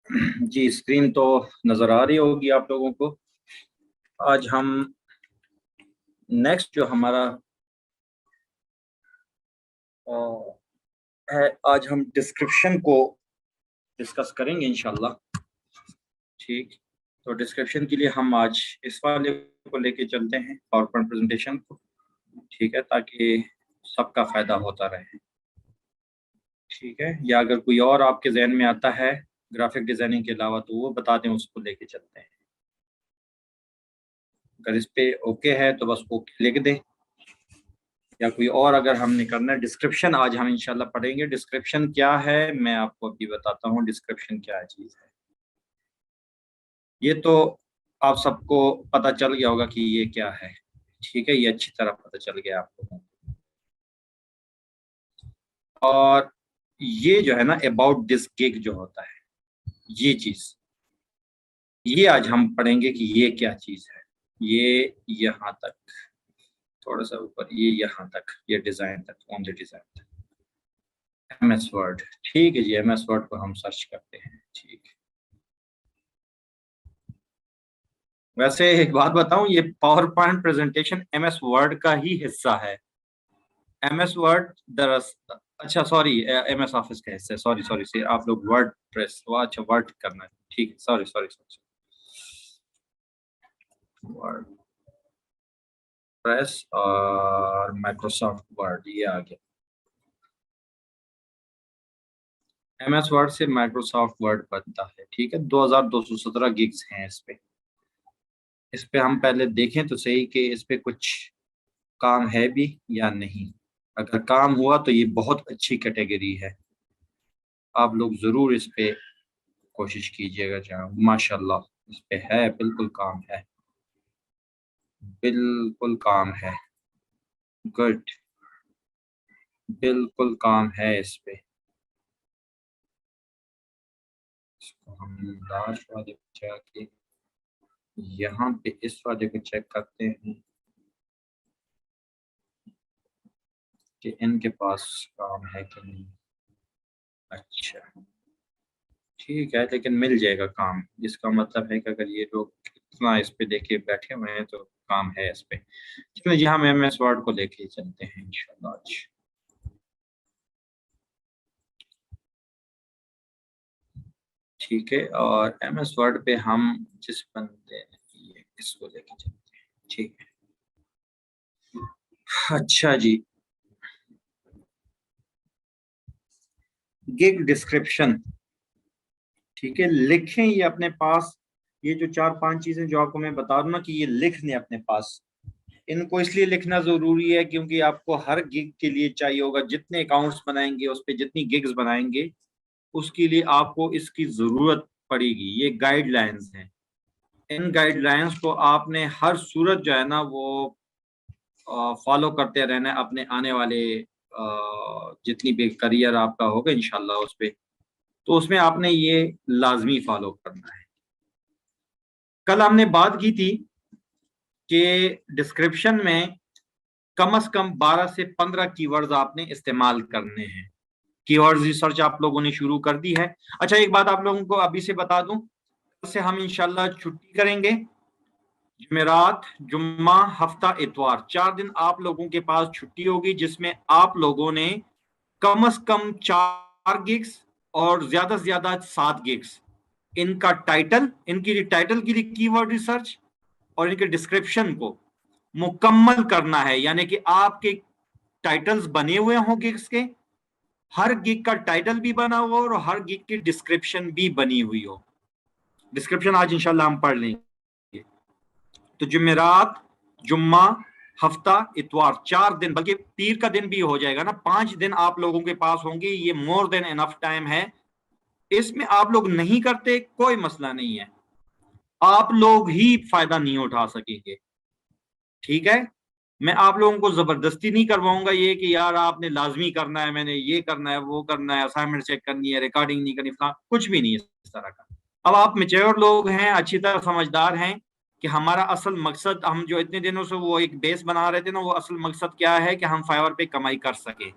जी, screen तो नज़र आ रही होगी आप लोगों को। आज हम नेक्स्ट जो हमारा अ, है, आज हम डिस्क्रिप्शन को डिस्कस करेंगे इंशाल्लाह। ठीक, तो डिस्क्रिप्शन के लिए हम आज इस वाले को लेके चलते हैं, पावर पॉइंट प्रेजेंटेशन को। ठीक है, ताकि सबका फ़ायदा होता रहे। ठीक है, या अगर कोई और आपके जहन में आता है ग्राफिक डिज़ाइनिंग के अलावा तो वो बता दें, उसको लेके चलते हैं। अगर इस पे ओके है तो बस ओके लिख दें, या कोई और अगर हमने करना है। डिस्क्रिप्शन आज हम इंशाल्लाह पढ़ेंगे। डिस्क्रिप्शन क्या है मैं आपको अभी बताता हूँ, डिस्क्रिप्शन क्या चीज़ है। ये तो आप सबको पता चल गया होगा कि ये क्या है। ठीक है, ये अच्छी तरह पता चल गया आपको। और ये जो है ना, अबाउट दिस गिग जो होता है, ये चीज़, ये आज हम पढ़ेंगे कि ये क्या चीज़ है। ये यहाँ तक, थोड़ा सा ऊपर, ये यहाँ तक, ये डिज़ाइन तक, ऑन द डिज़ाइन तक। MS वर्ड, ठीक है जी, MS वर्ड को हम सर्च करते हैं। ठीक, वैसे एक बात बताऊं, ये power point presentation MS word का ही हिस्सा है। MS वर्ड दरअसल, अच्छा सॉरी, MS ऑफिस का हिस्सा है। सॉरी सॉरी सॉरी, आप लोग वर्ड प्रेस, वो अच्छा वर्ड करना है, ठीक है, sorry sorry sorry. Word press और माइक्रोसॉफ्ट वर्ड, ये आ गया। MS वर्ड से माइक्रोसॉफ्ट वर्ड बनता है। ठीक है, 2217 गिग्स हैं इस पे। इस पे हम पहले देखें तो सही कि इस पे कुछ काम है भी या नहीं। अगर काम हुआ तो ये बहुत अच्छी कैटेगरी है, आप लोग ज़रूर इस पे कोशिश कीजिएगा। जहाँ माशाल्लाह इस पे है, बिल्कुल काम है, बिल्कुल काम है। गुड, बिल्कुल काम है इस पे। इसको हम लास्ट वाले पे जाके यहाँ पे इस वाले को चेक करते हैं कि इनके पास काम है कि नहीं। अच्छा, ठीक है, लेकिन मिल जाएगा काम। इसका मतलब है कि अगर ये लोग इतना इस पे लेके बैठे हुए हैं तो काम है इस पे। चलो जी, हम MS वर्ड को लेके चलते हैं इंशाल्लाह आज। ठीक है, और MS वर्ड पे हम जिस बंदे ये इसको लेके चलते हैं। ठीक है, अच्छा जी, गिग डिस्क्रिप्शन। ठीक है, लिखें ये अपने पास। ये जो 4-5 चीजें जो आपको मैं बता दूं ना, कि ये लिख लें अपने पास। इनको इसलिए लिखना जरूरी है क्योंकि आपको हर गिग के लिए चाहिए होगा। जितने अकाउंट्स बनाएंगे उस पे, जितनी गिग्स बनाएंगे उसके लिए आपको इसकी जरूरत पड़ेगी। ये गाइडलाइंस हैं। इन गाइडलाइंस को आपने हर सूरत जो है ना वो फॉलो करते रहना है अपने आने वाले जितनी भी करियर आपका होगा इंशाल्लाह उस पे। तो उसमें आपने ये लाजमी फॉलो करना है। कल हमने बात की थी कि डिस्क्रिप्शन में कम से कम 12 से 15 कीवर्ड्स आपने इस्तेमाल करने हैं। कीवर्ड्स रिसर्च आप लोगों ने शुरू कर दी है। अच्छा, एक बात आप लोगों को अभी से बता दूं, कल से हम इंशाल्लाह छुट्टी करेंगे। जुमेरात, जुम्मा, हफ्ता, इतवार, 4 दिन आप लोगों के पास छुट्टी होगी, जिसमें आप लोगों ने कम से कम 4 गिग्स और ज्यादा से ज्यादा 7 गिग्स, इनका टाइटल, इनकी टाइटल के लिए कीवर्ड रिसर्च और इनके डिस्क्रिप्शन को मुकम्मल करना है। यानी कि आपके टाइटल्स बने हुए हों गिग्स के, हर गिग का टाइटल भी बना हुआ और हर गिग की डिस्क्रिप्शन भी बनी हुई हो। डिस्क्रिप्शन आज इंशाल्लाह हम पढ़ लेंगे। तो जुमेरात, जुम्मा, हफ्ता, इतवार, 4 दिन, बल्कि पीर का दिन भी हो जाएगा ना, 5 दिन आप लोगों के पास होंगे। ये मोर देन एनफ टाइम है। इसमें आप लोग नहीं करते कोई मसला नहीं है, आप लोग ही फायदा नहीं उठा सकेंगे। ठीक है, मैं आप लोगों को जबरदस्ती नहीं करवाऊंगा ये कि यार आपने लाजमी करना है, मैंने ये करना है, वो करना है, असाइनमेंट चेक करनी है, रिकॉर्डिंग नहीं करनी, कुछ भी नहीं है इस तरह का। अब आप मेच्योर लोग हैं, अच्छी तरह समझदार हैं कि हमारा असल मकसद, हम जो इतने दिनों से वो एक बेस बना रहे थे ना, वो असल मकसद क्या है कि हम फाइवर पे कमाई कर सके।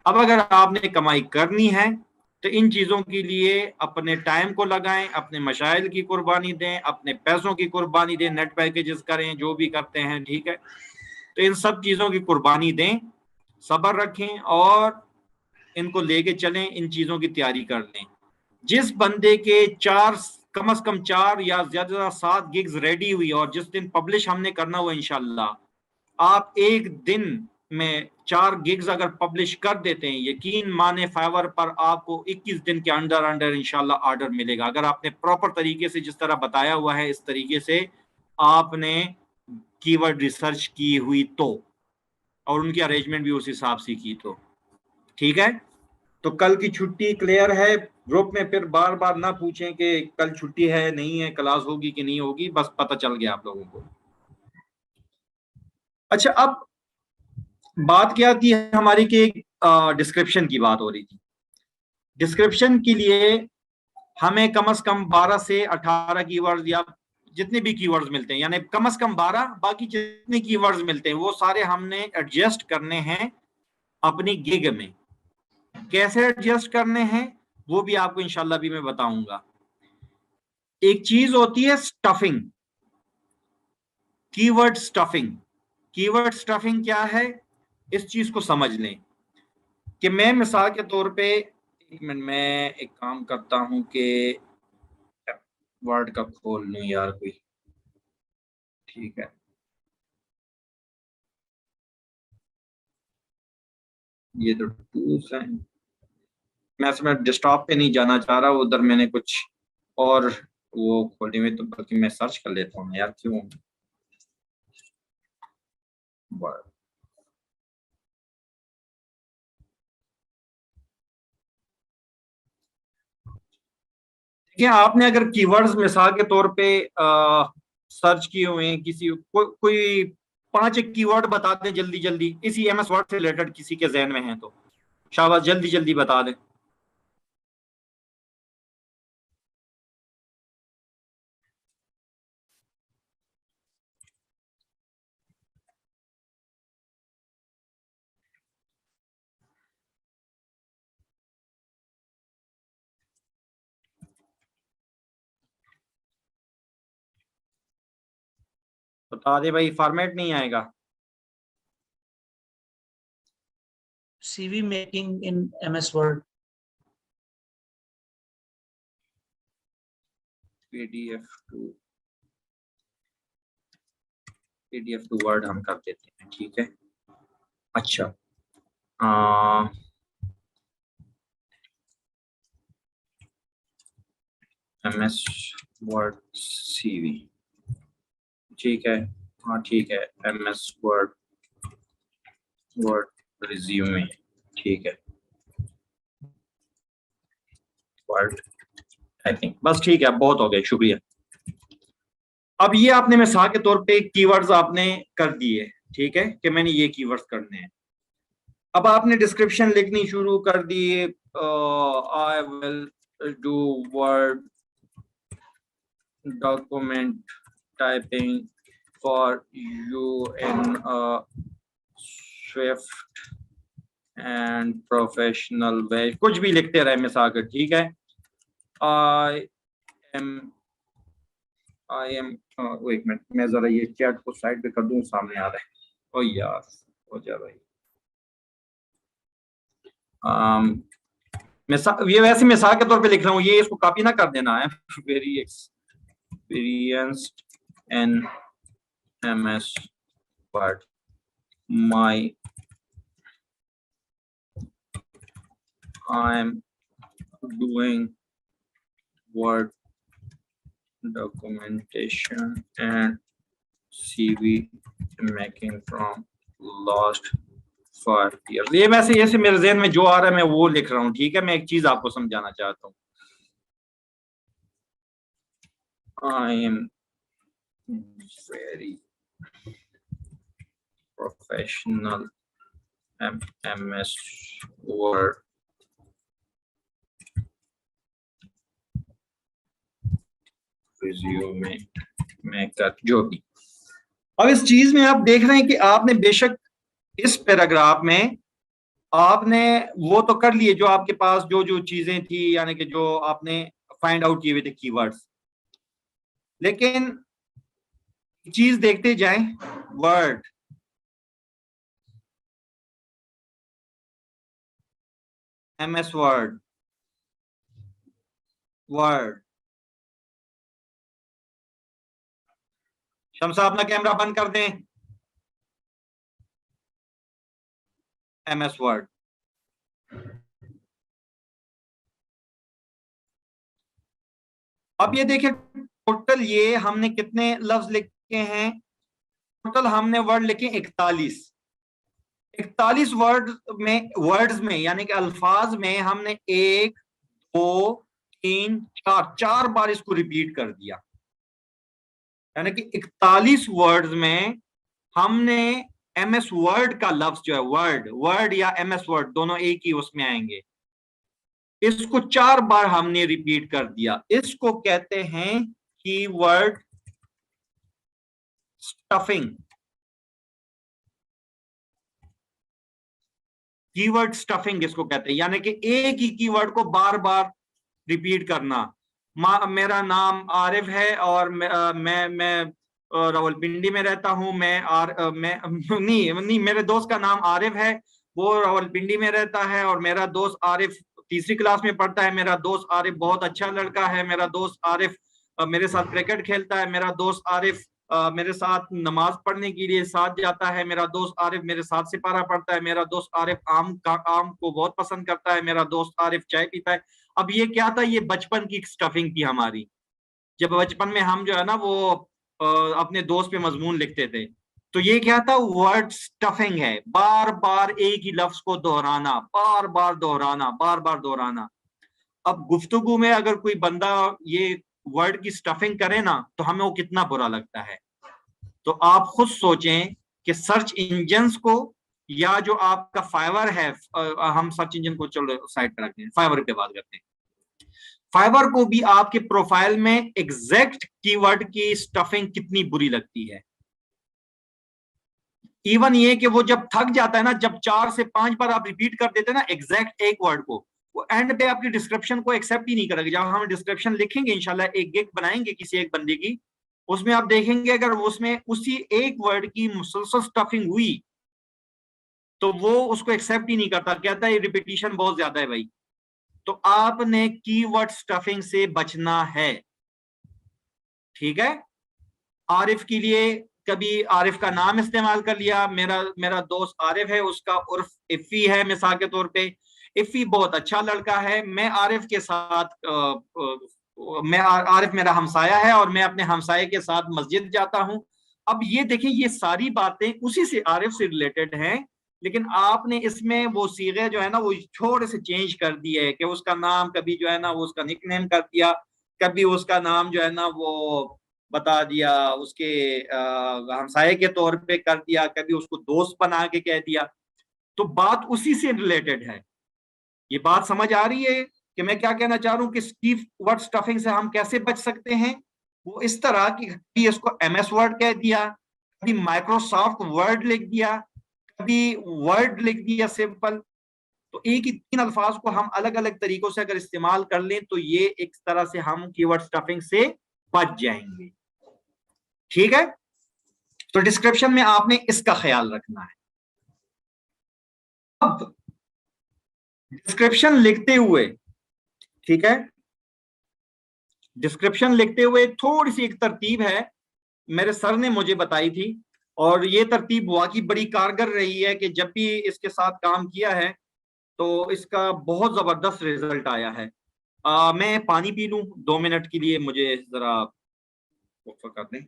अब अगर आपने कमाई करनी है तो इन चीज़ों के लिए अपने टाइम को लगाएं, अपने मशाइल की कुर्बानी दें, अपने पैसों की कुर्बानी दें, नेट पैकेजेस करें, जो भी करते हैं, ठीक है। तो इन सब चीज़ों की कुर्बानी दें, सब्र रखें और इनको लेके चलें, इन चीज़ों की तैयारी कर लें। जिस बंदे के कम से कम 4 या ज्यादा 7 गिग्स रेडी हुई और जिस दिन पब्लिश हमने करना हुआ इंशाल्लाह, आप एक दिन में 4 गिग्स अगर पब्लिश कर देते हैं, यकीन माने फाइवर पर आपको 21 दिन के अंडर अंडर इंशाल्लाह ऑर्डर मिलेगा, अगर आपने प्रॉपर तरीके से, जिस तरह बताया हुआ है इस तरीके से आपने कीवर्ड रिसर्च की हुई तो, और उनकी अरेंजमेंट भी उस हिसाब से की तो, ठीक है। तो कल की छुट्टी क्लियर है? ग्रुप में फिर बार बार ना पूछें कि कल छुट्टी है नहीं है, क्लास होगी कि नहीं होगी, बस पता चल गया आप लोगों को। अच्छा, अब बात क्या थी हमारी कि डिस्क्रिप्शन की बात हो रही थी। डिस्क्रिप्शन के लिए हमें कम से कम 12 से 18 कीवर्ड्स या जितने भी कीवर्ड्स मिलते हैं, यानी कम से कम 12, बाकी जितने कीवर्ड्स मिलते हैं वो सारे हमने एडजस्ट करने हैं अपनी गिग में। कैसे एडजस्ट करने हैं वो भी आपको इंशाल्लाह भी मैं बताऊंगा। एक चीज होती है stuffing, keyword stuffing. Keyword stuffing क्या है, इस चीज को समझ लें कि मैं मिसाल के तौर पे, एक मिनट, मैं एक काम करता हूं कि वर्ड का खोल लूं यार कोई, ठीक है। ये तो टूल्स हैं, मैं डेस्कटॉप पे नहीं जाना चाह रहा, उधर मैंने कुछ और वो खोले हुए, तो बल्कि मैं सर्च कर लेता हूँ यार, क्यों वर्ड। देखिए, आपने अगर कीवर्ड्स मिसाल के तौर पे सर्च किए हुए हैं, कोई 5 एक कीवर्ड बता दें जल्दी जल्दी, इसी एमएस वर्ड से रिलेटेड किसी के जहन में है तो शाबाश, जल्दी जल्दी बता दें। बता दे भाई, फॉर्मेट नहीं आएगा। CV making in MS Word. PDF to Word हम कर देते हैं, ठीक है। अच्छा, एमएस वर्ड सीवी, ठीक है। हाँ ठीक है, एमएस वर्ड रिज्यूमे, ठीक है, वर्ड टाइपिंग, बस ठीक है, बहुत हो गए, शुक्रिया। अब ये आपने मिसाल के तौर पे कीवर्ड्स आपने कर दिए, ठीक है, कि मैंने ये कीवर्ड्स करने हैं। अब आपने डिस्क्रिप्शन लिखनी शुरू कर दी, I will do word document typing for you in swift and professional way, कुछ भी लिखते रहे मिसाल कर, ठीक है। आई एम एक मिनट, मैं जरा ये चैट को साइड पे कर दूं, सामने आ रहा है, ओ यार हो जा भाई। ये वैसे मिसाल के तौर पे लिख रहा हूँ, ये इसको कॉपी ना कर देना है। Very experienced in MS word, my I am doing word documentation and CV making from last 5 years। ये वैसे ऐसे मेरे ज़हन में जो आ रहा है मैं वो लिख रहा हूँ, ठीक है। मैं एक चीज आपको समझाना चाहता हूँ, I am very professional MS Word resume maker, जो भी। अब इस चीज में आप देख रहे हैं कि आपने बेशक इस पैराग्राफ में आपने वो तो कर लिए जो आपके पास जो जो चीजें थी, यानी कि जो आपने फाइंड आउट किए हुए थे कीवर्ड्स, लेकिन चीज देखते जाएं। Word, MS word, word. Shamsa अपना कैमरा बंद कर दें। MS वर्ड, अब ये देखिए टोटल ये हमने कितने लफ्ज लिखे हैं। टोटल हमने वर्ड लिखे 41। 41 वर्ड्स में यानी कि अल्फाज में हमने एक, दो, तीन, चार, 4 बार इसको रिपीट कर दिया। यानी कि 41 वर्ड्स में हमने MS वर्ड का लफ्ज जो है, वर्ड वर्ड या MS वर्ड दोनों एक ही उसमें आएंगे, इसको 4 बार हमने रिपीट कर दिया। इसको कहते हैं कीवर्ड स्टफिंग। कीवर्ड स्टफिंग इसको कहते हैं, यानी कि एक ही कीवर्ड को बार बार रिपीट करना। मेरा नाम आरिफ है और मैं रावलपिंडी में रहता हूँ। मैं नहीं नहीं, मेरे दोस्त का नाम आरिफ है, वो रावलपिंडी में रहता है, और मेरा दोस्त आरिफ तीसरी क्लास में पढ़ता है। मेरा दोस्त आरिफ बहुत अच्छा लड़का है। मेरा दोस्त आरिफ मेरे साथ क्रिकेट खेलता है। मेरा दोस्त आरिफ मेरे साथ नमाज पढ़ने के लिए साथ जाता है। मेरा दोस्त आरिफ मेरे साथ सिपारा पढ़ता है। मेरा दोस्त आरिफ आम को बहुत पसंद करता है। मेरा दोस्त आरिफ चाय पीता है। अब ये क्या था, ये बचपन की स्टफिंग थी हमारी। जब बचपन में हम जो है ना वो अपने दोस्त पे मजमून लिखते थे, तो ये क्या था, वर्ड स्टफिंग है। बार बार एक ही लफ्ज को दोहराना, बार बार दोहराना, बार बार दोहराना। अब गुफ्तगू में अगर कोई बंदा ये वर्ड की स्टफिंग करे ना, तो हमें वो कितना बुरा लगता है। तो आप खुद सोचें कि सर्च इंजन्स को, या जो आपका फाइवर है, हम सर्च इंजन को चलो साइड पर रखते हैं, फाइवर पे बात करते हैं। फाइवर को भी आपके प्रोफाइल में एग्जैक्ट कीवर्ड की स्टफिंग कितनी बुरी लगती है। इवन ये कि वो जब थक जाता है ना, जब 4 से 5 बार आप रिपीट कर देते हैं ना एग्जैक्ट एक वर्ड को, वो एंड पे आपकी डिस्क्रिप्शन को एक्सेप्ट ही नहीं करेगा। जब हम डिस्क्रिप्शन लिखेंगे इंशाल्लाह, एक गिग बनाएंगे किसी एक बंदे की, उसमें आप देखेंगे अगर उसमें उसी एक वर्ड की मुसलसल स्टफिंग हुई, तो वो उसको एक्सेप्ट ही नहीं करता, कहता है रिपीटिशन बहुत ज्यादा है भाई। तो आपने कीवर्ड स्टफिंग से बचना है, ठीक है। आरिफ के लिए कभी आरिफ का नाम इस्तेमाल कर लिया। मेरा मेरा दोस्त आरिफ है, उसका उर्फ इफ़ी है मिसाल के तौर पे। इफ़ी बहुत अच्छा लड़का है। मैं आरिफ के साथ आरिफ मेरा हमसाया है, और मैं अपने हमसाये के साथ मस्जिद जाता हूँ। अब ये देखें, ये सारी बातें उसी से, आरिफ से रिलेटेड हैं, लेकिन आपने इसमें वो सीगे जो है ना वो थोड़े से चेंज कर दिए है कि उसका नाम कभी जो है ना वो उसका निकनेम कर दिया, कभी उसका नाम जो है ना वो बता दिया उसके हमसाये के तौर पे कर दिया, कभी उसको दोस्त बना के कह दिया। तो बात उसी से रिलेटेड है। ये बात समझ आ रही है कि मैं क्या कहना चाह रहा हूँ कि स्टीव वर्ड स्टफिंग से हम कैसे बच सकते हैं। वो इस तरह कि कभी इसको MS वर्ड कह दिया, कभी माइक्रोसॉफ्ट वर्ड लिख दिया, कभी वर्ड लिख दिया सिंपल। तो एक ही 3 अल्फाज को हम अलग अलग तरीकों से अगर इस्तेमाल कर लें, तो ये एक तरह से हम कीवर्ड स्टफिंग से बच जाएंगे, ठीक है। तो डिस्क्रिप्शन में आपने इसका ख्याल रखना है। अब डिस्क्रिप्शन लिखते हुए, ठीक है, डिस्क्रिप्शन लिखते हुए थोड़ी सी एक तरतीब है, मेरे सर ने मुझे बताई थी, और ये तरतीब वाकई बड़ी कारगर रही है कि जब भी इसके साथ काम किया है तो इसका बहुत जबरदस्त रिजल्ट आया है। मैं पानी पी लूं 2 मिनट के लिए, मुझे जरा वक्फा कर दें।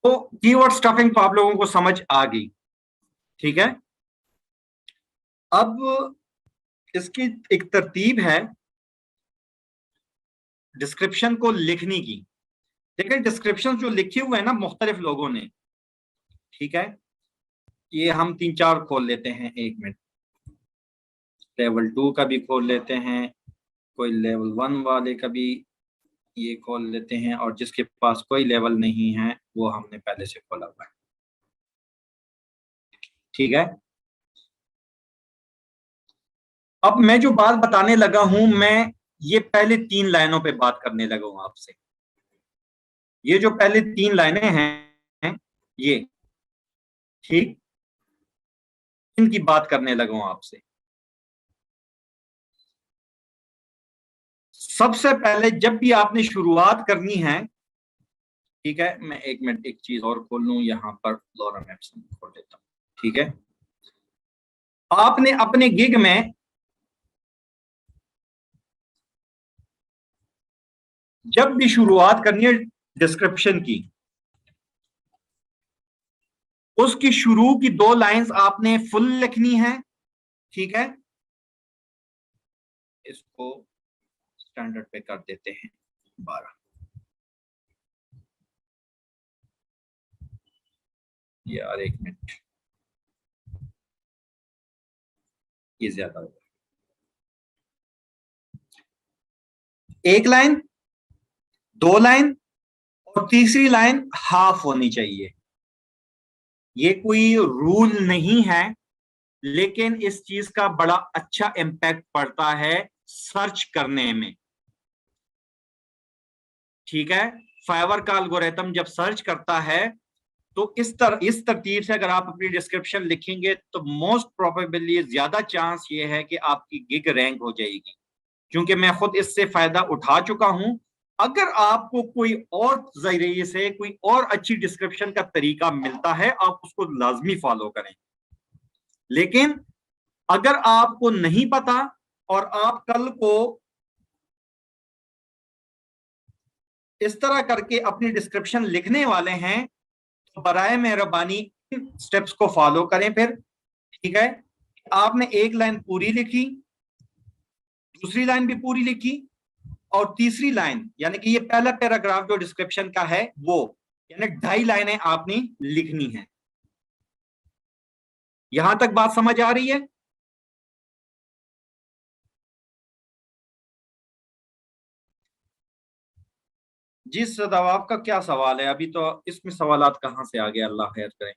तो कीवर्ड स्टफिंग तो आप लोगों को समझ आ गई, ठीक है। अब इसकी एक तरतीब है डिस्क्रिप्शन को लिखने की। देखिए डिस्क्रिप्शन जो लिखे हुए हैं ना मुख्तलिफ लोगों ने, ठीक है, ये हम 3-4 खोल लेते हैं, 1 मिनट। लेवल 2 का भी खोल लेते हैं, कोई लेवल 1 वाले का भी ये खोल लेते हैं, और जिसके पास कोई लेवल नहीं है वो हमने पहले से खोला हुआ है, ठीक है। अब मैं जो बात बताने लगा हूं, मैं ये पहले 3 लाइनों पे बात करने लगा हूं आपसे। ये जो पहले 3 लाइनें हैं ये, ठीक, इनकी बात करने लगा हूं आपसे। सबसे पहले जब भी आपने शुरुआत करनी है, ठीक है, मैं 1 मिनट एक चीज और खोल लूं, यहां पर लॉरम एप्सन खोल लेता हूं, ठीक है। आपने अपने गिग में जब भी शुरुआत करनी है डिस्क्रिप्शन की, उसकी शुरू की 2 लाइंस आपने फुल लिखनी है, ठीक है। इसको स्टैंडर्ड पे कर देते हैं 12, यार 1 मिनट, ये ज्यादा होगा। 1 लाइन, 2 लाइन और तीसरी लाइन हाफ होनी चाहिए। ये कोई रूल नहीं है, लेकिन इस चीज का बड़ा अच्छा इंपैक्ट पड़ता है सर्च करने में, ठीक है। फाइवर का एल्गोरिथम जब सर्च करता है तो इस तरतीब से अगर आप अपनी डिस्क्रिप्शन लिखेंगे तो मोस्ट प्रोबेबली ज्यादा चांस ये है कि आपकी गिग रैंक हो जाएगी, क्योंकि मैं खुद इससे फायदा उठा चुका हूं। अगर आपको कोई और जरिए से कोई और अच्छी डिस्क्रिप्शन का तरीका मिलता है, आप उसको लाजमी फॉलो करें। लेकिन अगर आपको नहीं पता और आप कल को इस तरह करके अपनी डिस्क्रिप्शन लिखने वाले हैं, तो बराए मेहरबानी स्टेप्स को फॉलो करें फिर, ठीक है। आपने 1 लाइन पूरी लिखी, दूसरी लाइन भी पूरी लिखी, और तीसरी लाइन यानी कि ये पहला पैराग्राफ जो डिस्क्रिप्शन का है वो, यानी 2.5 लाइनें आपने लिखनी है। यहां तक बात समझ आ रही है? जी सदाब, आपका क्या सवाल है? अभी तो इसमें सवालात कहां से आ गए, अल्लाह खैर करे।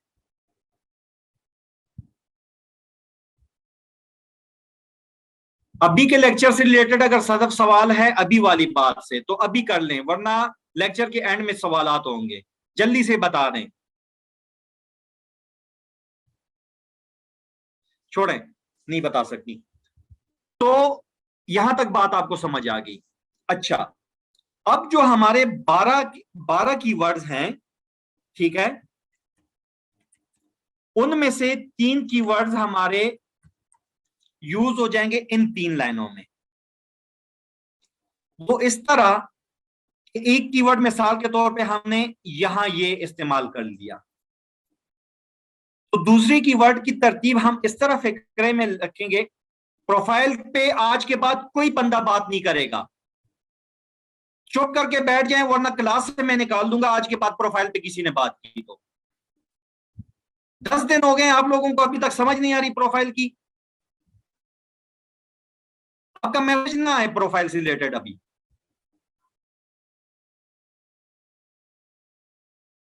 अभी के लेक्चर से रिलेटेड अगर सदफ सवाल है अभी वाली बात से तो अभी कर लें, वरना लेक्चर के एंड में सवालात होंगे, जल्दी से बता दें। छोड़ें, नहीं बता सकती। तो यहां तक बात आपको समझ आ गई। अच्छा, अब जो हमारे 12 कीवर्ड्स हैं, ठीक है, उनमें से 3 कीवर्ड्स हमारे यूज हो जाएंगे इन 3 लाइनों में। वो इस तरह, एक कीवर्ड मिसाल के तौर पे हमने यहां ये इस्तेमाल कर लिया, तो दूसरी कीवर्ड की तरतीब हम इस तरह फिक्रे में रखेंगे, प्रोफाइल पे आज के बाद कोई बंदा बात नहीं करेगा, चुप करके बैठ जाए, वरना क्लास से मैं निकाल दूंगा आज के बाद प्रोफाइल पे किसी ने बात की तो। 10 दिन हो गए आप लोगों को अभी तक समझ नहीं आ रही प्रोफाइल की, आपका मैसेज ना आए प्रोफाइल से रिलेटेड अभी।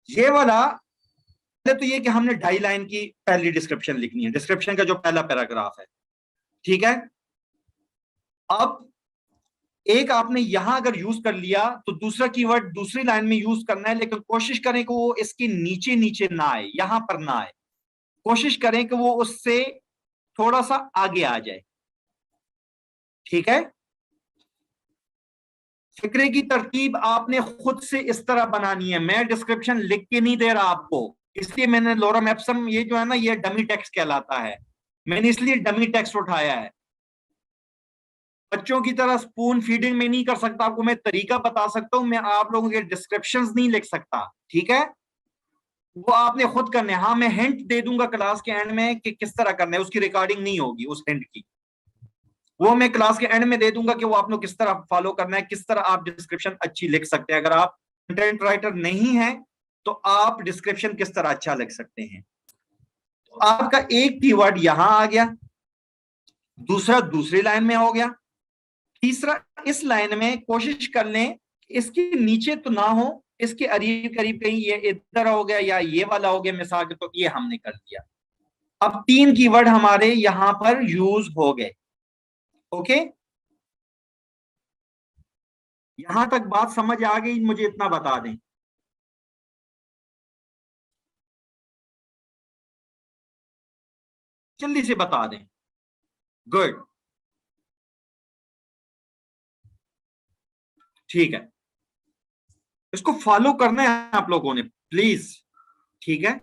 ये वाला पहले तो ये कि हमने 2.5 लाइन की पहली डिस्क्रिप्शन लिखनी है, डिस्क्रिप्शन का जो पहला पैराग्राफ है, ठीक है। अब एक आपने यहां अगर यूज कर लिया तो दूसरा कीवर्ड दूसरी लाइन में यूज करना है, लेकिन कोशिश करें कि वो इसके नीचे नीचे ना आए, यहां पर ना आए, कोशिश करें कि वो उससे थोड़ा सा आगे आ जाए, ठीक है। फिक्रे की तरतीब आपने खुद से इस तरह बनानी है, मैं डिस्क्रिप्शन लिख के नहीं दे रहा आपको, इसलिए मैंने लोरम एप्सम, ये जो है ना ये डमी टेक्स्ट कहलाता है, मैंने इसलिए डमी टेक्स्ट उठाया है। बच्चों की तरह स्पून फीडिंग में नहीं कर सकता, आपको मैं तरीका बता सकता हूं, मैं आप लोगों के डिस्क्रिप्शंस नहीं लिख सकता, ठीक है। वो आपने खुद करने। हाँ, मैं हिंट दे दूंगा क्लास के एंड में कि किस तरह करना है, उसकी रिकॉर्डिंग नहीं होगी उस हिंट की, वो मैं क्लास के एंड में दे दूंगा कि वो आप लोग किस तरह फॉलो करना है, किस तरह आप डिस्क्रिप्शन अच्छी लिख सकते हैं। अगर आप कंटेंट राइटर नहीं है तो आप डिस्क्रिप्शन किस तरह अच्छा लिख सकते हैं। तो आपका एक कीवर्ड यहां आ गया, दूसरा दूसरी लाइन में हो गया, तीसरा इस लाइन में कोशिश कर लें इसके नीचे तो ना हो, इसके करीब करीब कहीं ये इधर हो गया या ये वाला हो गया मिसाल के, तो ये हमने कर दिया। अब 3 कीवर्ड हमारे यहां पर यूज हो गए। ओके, यहां तक बात समझ आ गई, मुझे इतना बता दें। जल्दी से बता दें। गुड, ठीक है, इसको फॉलो करना है आप लोगों ने प्लीज। ठीक है,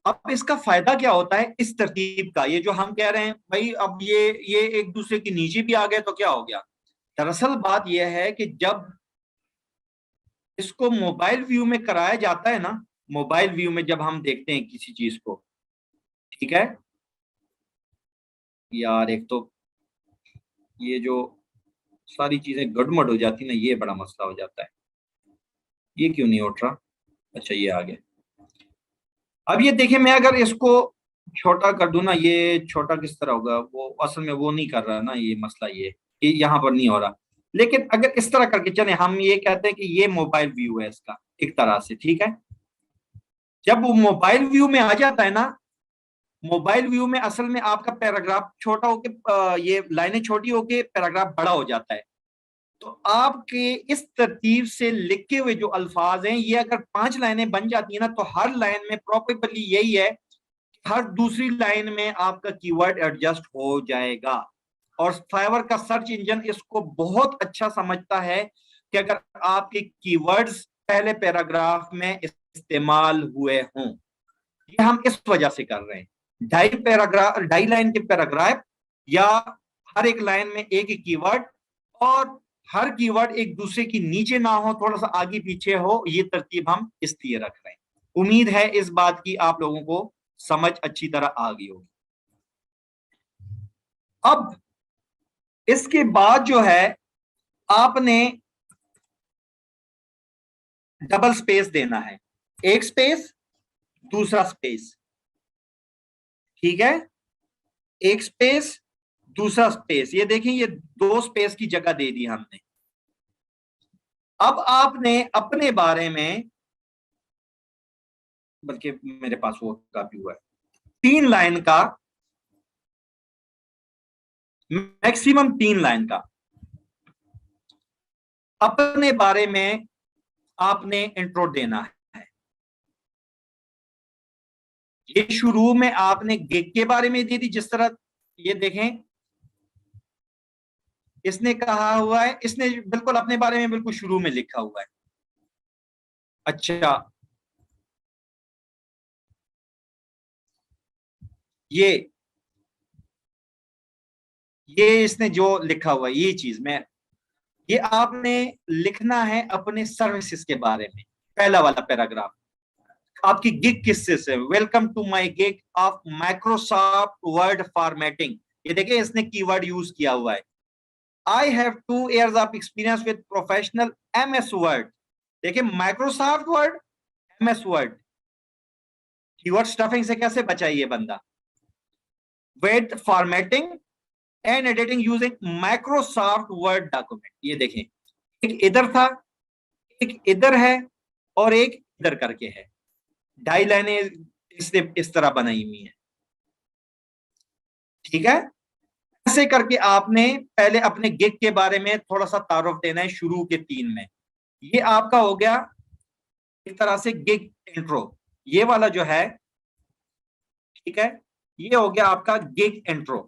अब इसका फायदा क्या होता है इस तरतीब का, ये जो हम कह रहे हैं भाई, अब ये एक दूसरे के नीचे भी आ गए तो क्या हो गया। दरअसल बात यह है कि जब इसको मोबाइल व्यू में कराया जाता है ना, मोबाइल व्यू में जब हम देखते हैं किसी चीज को, ठीक है यार, एक तो ये जो सारी चीजें गड़बड़ हो जाती ना, ये बड़ा मसला हो जाता है। ये क्यों नहीं उठ रहा, अच्छा ये आ गया। अब ये देखिए, मैं अगर इसको छोटा कर दूं ना, ये छोटा किस तरह होगा, वो असल में वो नहीं कर रहा ना, ये मसला ये यहाँ पर नहीं हो रहा। लेकिन अगर इस तरह करके चले, हम ये कहते हैं कि ये मोबाइल व्यू है इसका एक तरह से, ठीक है। जब वो मोबाइल व्यू में आ जाता है ना, मोबाइल व्यू में असल में आपका पैराग्राफ छोटा होके, ये लाइनें छोटी होके पैराग्राफ बड़ा हो जाता है। तो आपके इस तरतीब से लिखे हुए जो अल्फाज हैं, ये अगर 5 लाइनें बन जाती है ना, तो हर लाइन में प्रॉपेबली यही है, हर दूसरी लाइन में आपका कीवर्ड एडजस्ट हो जाएगा। और फाइवर का सर्च इंजन इसको बहुत अच्छा समझता है कि अगर आपके कीवर्ड्स पहले पैराग्राफ में इस्तेमाल हुए हों। ये हम इस वजह से कर रहे हैं, 2.5 लाइन के पैराग्राफ, या हर एक लाइन में एक ही कीवर्ड, और हर कीवर्ड एक दूसरे की नीचे ना हो, थोड़ा सा आगे पीछे हो, ये तरतीब हम इसलिए रख रहे हैं। उम्मीद है इस बात की आप लोगों को समझ अच्छी तरह आ गई होगी। अब इसके बाद जो है, आपने डबल स्पेस देना है, एक स्पेस दूसरा स्पेस, ठीक है, एक स्पेस दूसरा स्पेस, ये देखें ये 2 स्पेस की जगह दे दी हमने। अब आपने अपने बारे में, बल्कि मेरे पास वो काफी हुआ है, 3 लाइन का, मैक्सिमम 3 लाइन का अपने बारे में आपने इंट्रो देना है। ये शुरू में आपने गिग के बारे में दे दी, जिस तरह ये देखें इसने कहा हुआ है, इसने बिल्कुल अपने बारे में बिल्कुल शुरू में लिखा हुआ है। अच्छा, ये इसने जो लिखा हुआ है, ये चीज में, ये आपने लिखना है अपने सर्विसेज के बारे में। पहला वाला पैराग्राफ आपकी गिग किससे से, welcome to my gig of Microsoft Word formatting, ये देखिए इसने कीवर्ड यूज किया हुआ है। I have 2 years of experience with professional MS Word, देखिए Microsoft Word, MS Word, keyword stuffing से कैसे बचा ये बंदा। With formatting and editing using Microsoft Word document, ये देखें एक इधर था, एक इधर है, और एक इधर करके है, 2.5 लाइनें इसने इस तरह बनाई हुई है, ठीक है। ऐसे करके आपने पहले अपने गिग के बारे में थोड़ा सा तारुफ देना है शुरू के 3 में। ये आपका हो गया एक तरह से गिग इंट्रो, ये वाला जो है, ठीक है, ये हो गया आपका गिग इंट्रो।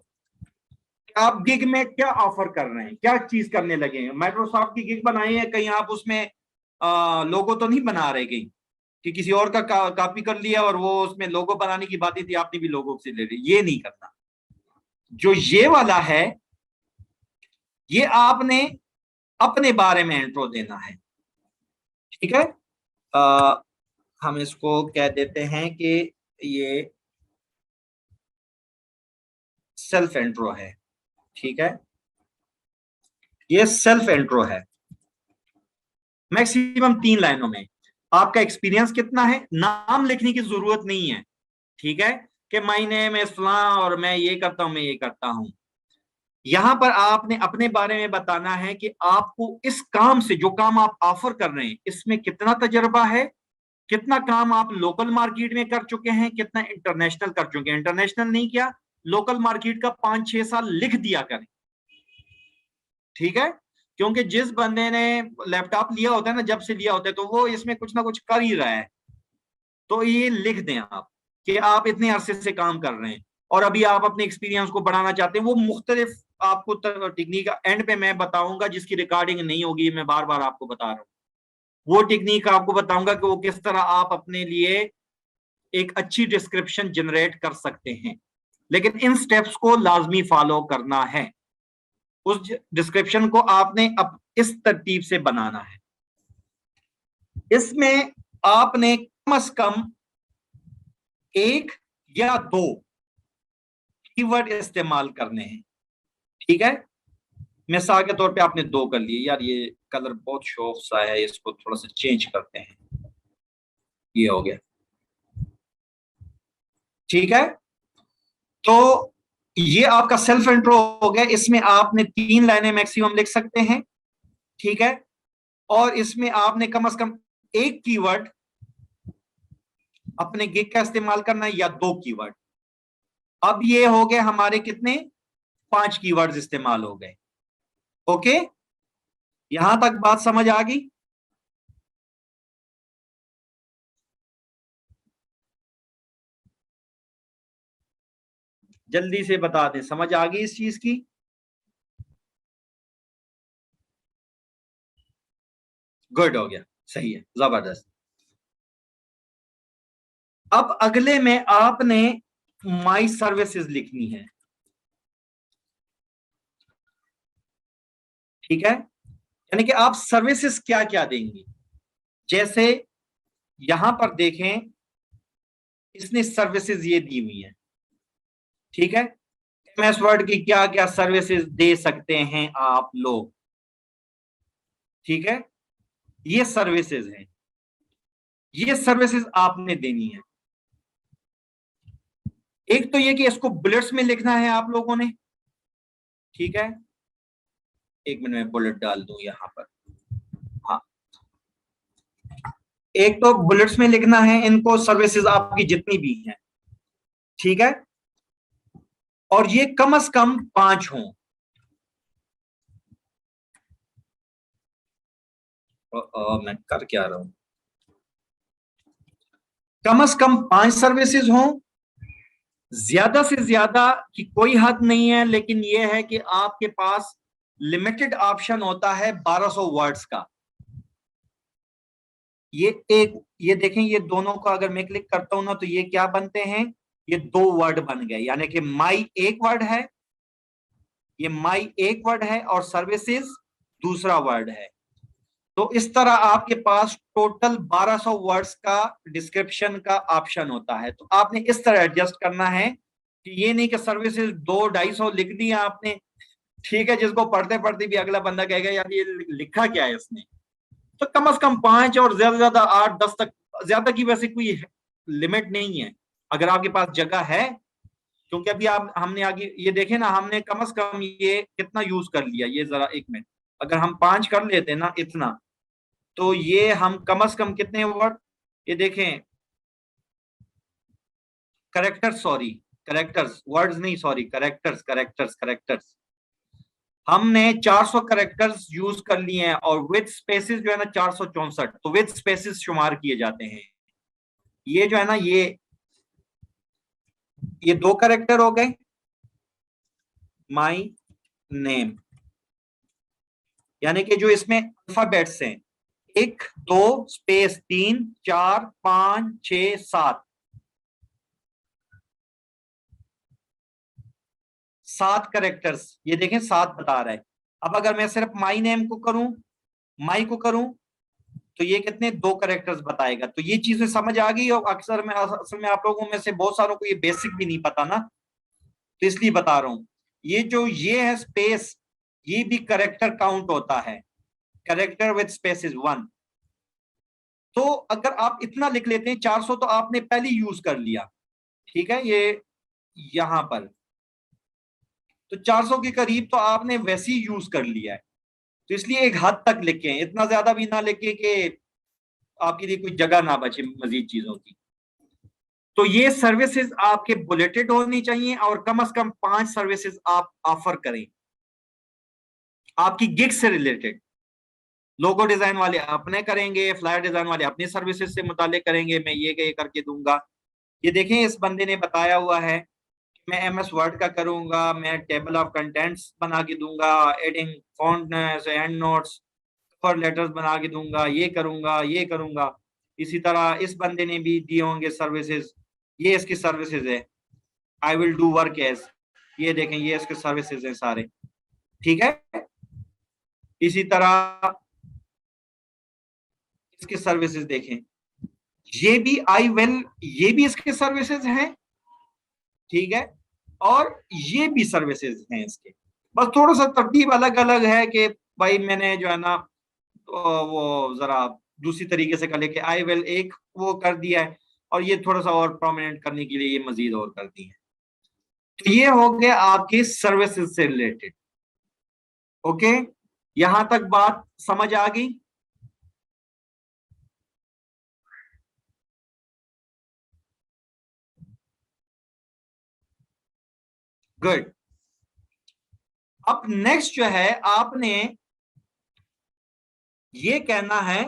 आप गिग में क्या ऑफर कर रहे हैं, क्या चीज करने लगे हैं। माइक्रोसॉफ्ट की गिग बनाई है, कहीं आप उसमें लोगो तो नहीं बना रहे कहीं कि किसी और का कॉपी कर लिया और वो उसमें लोगो बनाने की बात थी, आपने भी लोगो से ले ली, ये नहीं करना। जो ये वाला है, ये आपने अपने बारे में इंट्रो देना है, ठीक है। हम इसको कह देते हैं कि ये सेल्फ इंट्रो है, ठीक है, ये सेल्फ इंट्रो है। मैक्सिमम 3 लाइनों में। आपका एक्सपीरियंस कितना है, नाम लिखने की जरूरत नहीं है, ठीक है, कि माय नेम इज फलां और मैं ये करता हूं, मैं ये करता हूं। यहां पर आपने अपने बारे में बताना है कि आपको इस काम से, जो काम आप ऑफर कर रहे हैं, इसमें कितना तजर्बा है, कितना काम आप लोकल मार्केट में कर चुके हैं, कितना इंटरनेशनल कर चुके हैं। इंटरनेशनल नहीं किया, लोकल मार्केट का 5-6 साल लिख दिया करें, ठीक है, क्योंकि जिस बंदे ने लैपटॉप लिया होता है ना, जब से लिया होता है, तो वो इसमें कुछ ना कुछ कर ही रहा है। तो ये लिख दें आप कि आप इतने अरसे से काम कर रहे हैं और अभी आप अपने एक्सपीरियंस को बढ़ाना चाहते हैं। वो मुख्तलिफ आपको टेक्निक एंड पे मैं बताऊंगा, जिसकी रिकॉर्डिंग नहीं होगी, मैं बार बार आपको बता रहा हूँ। वो टेक्निक आपको बताऊंगा कि वो किस तरह आप अपने लिए एक अच्छी डिस्क्रिप्शन जनरेट कर सकते हैं, लेकिन इन स्टेप्स को लाजमी फॉलो करना है। उस डिस्क्रिप्शन को आपने अब इस तरतीब से बनाना है। इसमें आपने कम से कम 1 या 2 कीवर्ड इस्तेमाल करने हैं, ठीक है। मिसाल के तौर पे आपने 2 कर लिए, यार ये कलर बहुत शौक सा है, इसको थोड़ा सा चेंज करते हैं, ये हो गया, ठीक है। तो ये आपका सेल्फ इंट्रो हो गया। इसमें आपने 3 लाइनें मैक्सिमम लिख सकते हैं, ठीक है, और इसमें आपने कम से कम 1 कीवर्ड अपने गिग का इस्तेमाल करना है, या 2 कीवर्ड। अब ये हो गए हमारे कितने, 5 कीवर्ड्स इस्तेमाल हो गए। ओके, यहां तक बात समझ आ गई। जल्दी से बता दें, समझ आ गई इस चीज की। गुड, हो गया, सही है, जबरदस्त। अब अगले में आपने माई सर्विसेज लिखनी है, ठीक है, यानी कि आप सर्विसेज क्या क्या देंगे। जैसे यहां पर देखें, इसने सर्विसेज ये दी हुई है, ठीक है, एमएस वर्ड की क्या क्या सर्विसेज दे सकते हैं आप लोग, ठीक है, ये सर्विसेज हैं, ये सर्विसेज आपने देनी है। एक तो ये कि इसको बुलेट्स में लिखना है आप लोगों ने, ठीक है, 1 मिनट में बुलेट डाल दूं यहां पर। हाँ, एक तो बुलेट्स में लिखना है इनको, सर्विसेज आपकी जितनी भी हैं, ठीक है, और ये कम से कम 5 हों। मैं कर क्या रहा हूं, कम से कम 5 सर्विसेज हों। ज्यादा से ज्यादा की कोई हद नहीं है, लेकिन यह है कि आपके पास लिमिटेड ऑप्शन होता है 1200 वर्ड्स का। ये देखें, ये दोनों का अगर मैं क्लिक करता हूं ना, तो ये क्या बनते हैं, ये 2 वर्ड बन गए, यानी कि माई एक वर्ड है, ये माई एक वर्ड है और सर्विसेज दूसरा वर्ड है। तो इस तरह आपके पास टोटल 1200 वर्ड्स का डिस्क्रिप्शन का ऑप्शन होता है। तो आपने इस तरह एडजस्ट करना है कि ये नहीं कि सर्विसेज 200-250 लिख दिया आपने, ठीक है, जिसको पढ़ते पढ़ते भी अगला बंदा कहेगा यार ये लिखा क्या है इसने। तो कम से कम 5 और ज्यादा से ज्यादा 8-10 तक, ज्यादा की वैसे कोई लिमिट नहीं है अगर आपके पास जगह है। क्योंकि अभी आप हमने आगे ये देखे ना, हमने कम से कम ये कितना यूज कर लिया, ये जरा 1 मिनट, अगर हम 5 कर लेते ना इतना, तो ये हम कम से कम कितने वर्ड, ये देखें, करेक्टर्स, सॉरी करेक्टर्स, वर्ड्स नहीं, सॉरी करेक्टर्स, करेक्टर्स हमने 400 करेक्टर्स यूज कर लिए हैं, और विद स्पेसिस जो है ना 464, तो विद स्पेसिस शुमार किए जाते हैं। ये जो है ना, ये 2 करेक्टर हो गए, माई नेम, यानी कि जो इसमें अल्फाबेट्स हैं, 1 2 स्पेस 3 4 5 6 7, 7 करेक्टर्स, ये देखें 7 बता रहा है। अब अगर मैं सिर्फ माई नेम को करूं, माई को करूं, तो ये कितने 2 कैरेक्टर्स बताएगा। तो ये चीजें समझ आ गई, और अक्सर में असल में आप लोगों में से बहुत सारों को ये बेसिक भी नहीं पता ना, तो इसलिए बता रहा हूं। ये है स्पेस, ये भी कैरेक्टर काउंट होता है, कैरेक्टर विद स्पेस इज 1। तो अगर आप इतना लिख लेते हैं 400 तो आपने पहले यूज कर लिया, ठीक है, ये यहां पर तो 400 के करीब तो आपने वैसे ही यूज कर लिया है। तो इसलिए एक हद तक लिखें, इतना ज्यादा भी ना लिखें कि आपके लिए कोई जगह ना बचे मजीद चीजों की। तो ये सर्विसेज आपके बुलेटेड होनी चाहिए, और कम से कम 5 सर्विसेज आप ऑफर करें आपकी गिग से रिलेटेड। लोगो डिजाइन वाले अपने करेंगे, फ्लायर डिजाइन वाले अपनी सर्विसेज से मुतालिक करेंगे, मैं ये करके दूंगा। ये देखें, इस बंदे ने बताया हुआ है, मैं एमएस वर्ड का करूंगा, मैं टेबल ऑफ कंटेंट्स बना के दूंगा, adding font and notes, cover letters बना के दूंगा, ये करूंगा। इसी तरह इस बंदे ने भी दिए होंगे सर्विसेज, ये इसकी सर्विसेज है, I will do work as, ये देखें ये इसके सर्विसेज हैं सारे, ठीक है। इसी तरह इसके सर्विसेज देखें, ये भी आई विल, ये भी इसके सर्विसेज हैं, ठीक है, और ये भी सर्विसेज हैं इसके। बस थोड़ा सा तरतीब अलग अलग है कि भाई मैंने जो है ना वो जरा दूसरी तरीके से कर लेके आई विल एक वो कर दिया है, और ये थोड़ा सा और प्रोमिनेंट करने के लिए ये मजीद और कर दी है। तो ये हो गया आपकी सर्विसेज से रिलेटेड। ओके, यहां तक बात समझ आ गई। गुड। अब नेक्स्ट जो है, आपने ये कहना है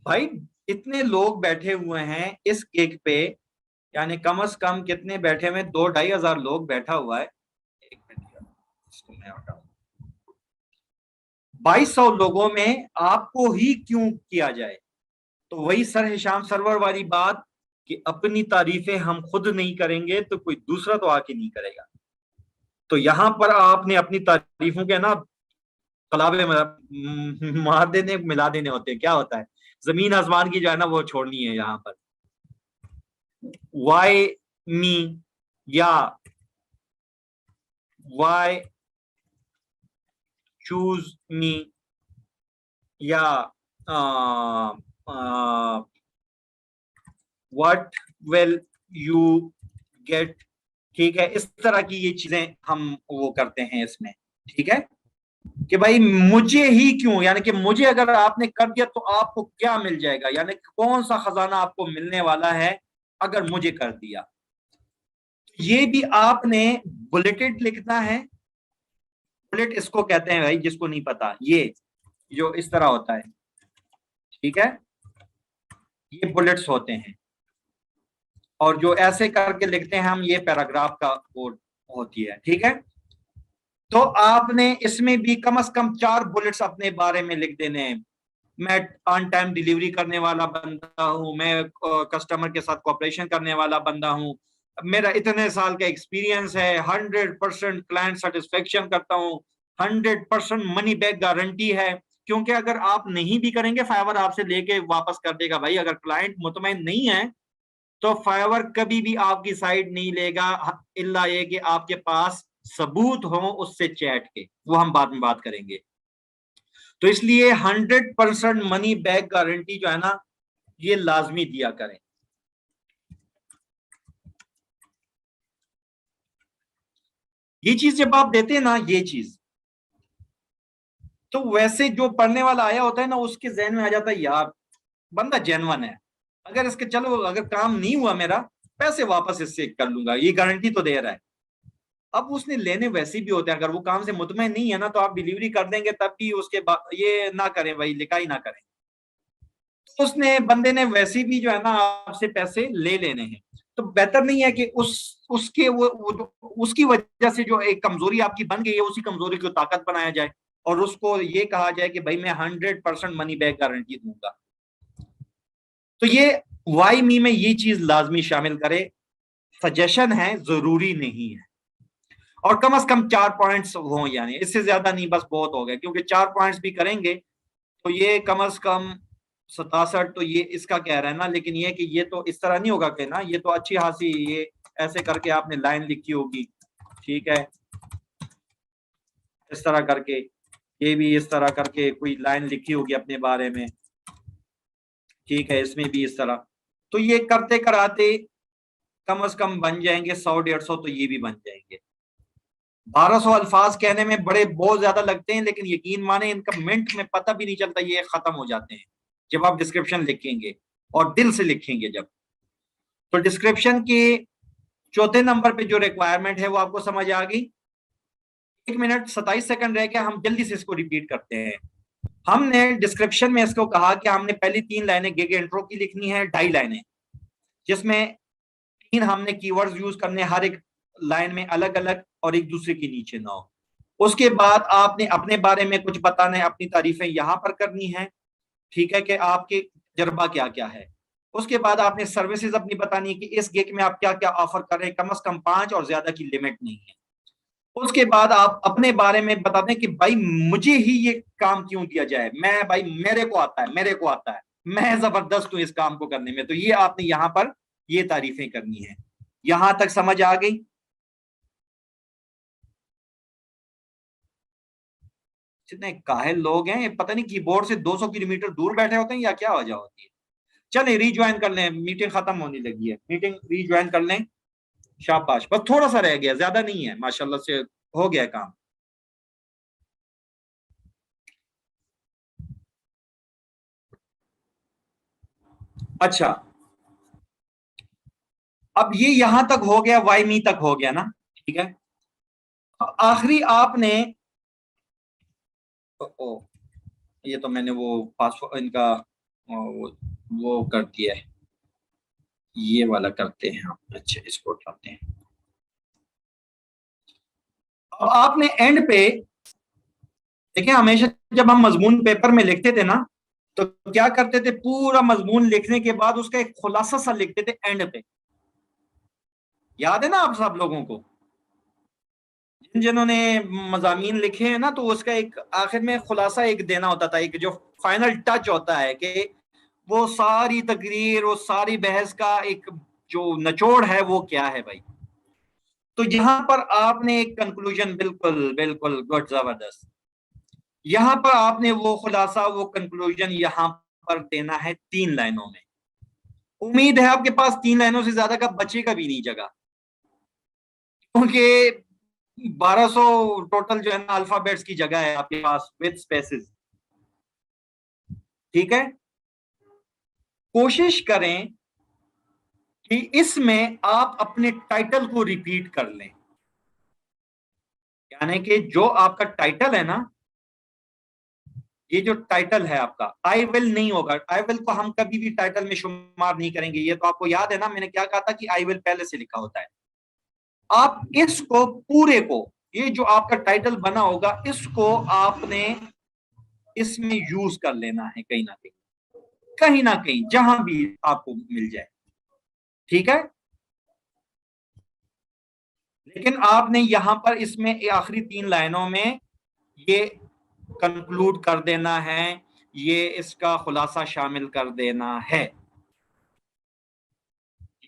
भाई इतने लोग बैठे हुए हैं इस गिग पे, यानी कम से कम कितने बैठे हुए, 2-2,500 लोग बैठा हुआ है। एक मिनट, इसको मैं हटाऊं। 2,200 लोगों में आपको ही क्यों किया जाए? तो वही सर हिशाम सरवर वाली बात कि अपनी तारीफें हम खुद नहीं करेंगे तो कोई दूसरा तो आके नहीं करेगा। तो यहां पर आपने अपनी तारीफों के ना कलाबे मार देने, मिला देने होते हैं। क्या होता है, जमीन आसमान की जो है ना वो छोड़नी है यहां पर। वाई मी, या वाई चूज मी, या व्हाट विल यू गेट, ठीक है। इस तरह की ये चीजें हम वो करते हैं इसमें, ठीक है, कि भाई मुझे ही क्यों, यानी कि मुझे अगर आपने कर दिया तो आपको क्या मिल जाएगा, यानी कौन सा खजाना आपको मिलने वाला है अगर मुझे कर दिया। ये भी आपने बुलेटेड लिखना है। बुलेट इसको कहते हैं भाई, जिसको नहीं पता, ये जो इस तरह होता है, ठीक है, ये बुलेट्स होते हैं। और जो ऐसे करके लिखते हैं हम, ये पैराग्राफ का कोड होती है, ठीक है। तो आपने इसमें भी कम से कम 4 बुलेट्स अपने बारे में लिख देने हैं। मैं ऑन टाइम डिलीवरी करने वाला बंदा हूं, मैं कस्टमर के साथ कोऑपरेशन करने वाला बंदा हूं, मेरा इतने साल का एक्सपीरियंस है, 100% क्लाइंट सेटिस्फेक्शन करता हूं, 100% मनी बैक गारंटी है। क्योंकि अगर आप नहीं भी करेंगे, फाइवर आपसे लेके वापस कर देगा भाई। अगर क्लाइंट मुतमईन नहीं है तो फाइवर कभी भी आपकी साइड नहीं लेगा, इल्ला ये कि आपके पास सबूत हो उससे चैट के, वो हम बाद में बात करेंगे। तो इसलिए 100% मनी बैक गारंटी जो है ना, ये लाजमी दिया करें। ये चीज जब आप देते हैं ना, ये चीज, तो वैसे जो पढ़ने वाला आया होता है ना, उसके जहन में आ जाता है यार बंदा जेन्युइन है, अगर इसके चलो अगर काम नहीं हुआ मेरा, पैसे वापस इससे कर लूंगा, ये गारंटी तो दे रहा है। अब उसने लेने वैसे भी होते हैं, अगर वो काम से मुतमईन नहीं है ना, तो आप डिलीवरी कर देंगे तब भी उसके बाद ये ना करें भाई, लिखाई ना करें। तो उसने बंदे ने वैसे भी जो है ना आपसे पैसे ले लेने हैं। तो बेहतर नहीं है कि उसके उसकी वजह से जो एक कमजोरी आपकी बन गई है, उसी कमजोरी को ताकत बनाया जाए, और उसको ये कहा जाए कि भाई मैं 100% मनी बैक गारंटी दूंगा। तो ये वाई मी में ये चीज लाजमी शामिल करे, सजेशन है, जरूरी नहीं है। और कम से कम 4 पॉइंट्स हो, यानी इससे ज्यादा नहीं, बस बहुत हो गया, क्योंकि 4 पॉइंट्स भी करेंगे तो ये कम से कम 67 तो ये इसका कह रहा है ना, लेकिन ये कि ये तो इस तरह नहीं होगा कि ना, ये तो अच्छी खासी ये ऐसे करके आपने लाइन लिखी होगी, ठीक है, इस तरह करके, ये भी इस तरह करके कोई लाइन लिखी होगी अपने बारे में, ठीक है, इसमें भी इस तरह। तो ये करते कराते कम से कम बन जाएंगे 100-150, तो ये भी बन जाएंगे। 1200 अल्फाज कहने में बड़े बहुत ज्यादा लगते हैं, लेकिन यकीन माने इनका मिनट में पता भी नहीं चलता, ये खत्म हो जाते हैं जब आप डिस्क्रिप्शन लिखेंगे और दिल से लिखेंगे जब। तो डिस्क्रिप्शन के चौथे नंबर पे जो रिक्वायरमेंट है वो आपको समझ आ गई। 1 मिनट 27 सेकंड रह गया, हम जल्दी से इसको रिपीट करते हैं। हमने डिस्क्रिप्शन में इसको कहा कि हमने पहली 3 लाइनें गिग इंट्रो की लिखनी है, 2.5 लाइनें, जिसमें 3 हमने कीवर्ड्स यूज करने, हर एक लाइन में अलग अलग और एक दूसरे के नीचे ना हो। उसके बाद आपने अपने बारे में कुछ बताना है, अपनी तारीफें यहां पर करनी है, ठीक है, कि आपके तजर्बा क्या क्या है। उसके बाद आपने सर्विसेज अपनी बतानी है कि इस गिग में आप क्या क्या ऑफर कर रहे हैं, कम से कम 5 और ज्यादा की लिमिट नहीं है। उसके बाद आप अपने बारे में बता दें कि भाई मुझे ही ये काम क्यों दिया जाए, मैं भाई मेरे को आता है, मेरे को आता है, मैं जबरदस्त हूं इस काम को करने में। तो ये आपने यहां पर ये तारीफें करनी है। यहां तक समझ आ गई? जितने काहिल लोग हैं, पता नहीं कीबोर्ड से 200 किलोमीटर दूर बैठे होते हैं या क्या वजह होती है। चले रीज्वाइन कर लें, मीटिंग खत्म होने लगी है, मीटिंग रीज्वाइन कर लें। शाबाश, बस थोड़ा सा रह गया, ज्यादा नहीं है, माशाल्लाह से हो गया काम। अच्छा, अब ये यहां तक हो गया, वाई मी तक हो गया ना, ठीक है। अब आखिरी आपने ओ, ये तो मैंने वो पासवर्ड इनका वो कर दिया है, ये वाला करते हैं हम। अच्छा, इसको उठाते हैं। अब आपने एंड पे देखिए, हमेशा जब हम मजमून पेपर में लिखते थे ना, तो क्या करते थे, पूरा मजमून लिखने के बाद उसका एक खुलासा सा लिखते थे एंड पे। याद है ना आप सब लोगों को, जिन्होंने मजामीन लिखे हैं ना, तो उसका एक आखिर में खुलासा एक देना होता था, एक जो फाइनल टच होता है कि वो सारी तकरीर, वो सारी बहस का एक जो निचोड़ है वो क्या है भाई। तो यहां पर आपने एक कंक्लूजन, बिल्कुल बिल्कुल गुड, जबरदस्त, यहां पर आपने वो खुलासा, वो कंक्लूजन यहां पर देना है 3 लाइनों में। उम्मीद है आपके पास 3 लाइनों से ज्यादा का बचेगा भी नहीं जगह, क्योंकि 1200 टोटल जो है ना अल्फाबेट्स की जगह है आपके पास विद स्पेसेस, ठीक है। कोशिश करें कि इसमें आप अपने टाइटल को रिपीट कर लें, यानी कि जो आपका टाइटल है ना, ये जो टाइटल है आपका, आई विल नहीं होगा, आई विल को हम कभी भी टाइटल में शुमार नहीं करेंगे। ये तो आपको याद है ना, मैंने क्या कहा था कि आई विल पहले से लिखा होता है। आप इसको पूरे को, ये जो आपका टाइटल बना होगा, इसको आपने इसमें यूज कर लेना है कहीं ना कहीं, कहीं ना कहीं जहां भी आपको मिल जाए, ठीक है। लेकिन आपने यहां पर इसमें आखिरी 3 लाइनों में ये कंक्लूड कर देना है, ये इसका खुलासा शामिल कर देना है।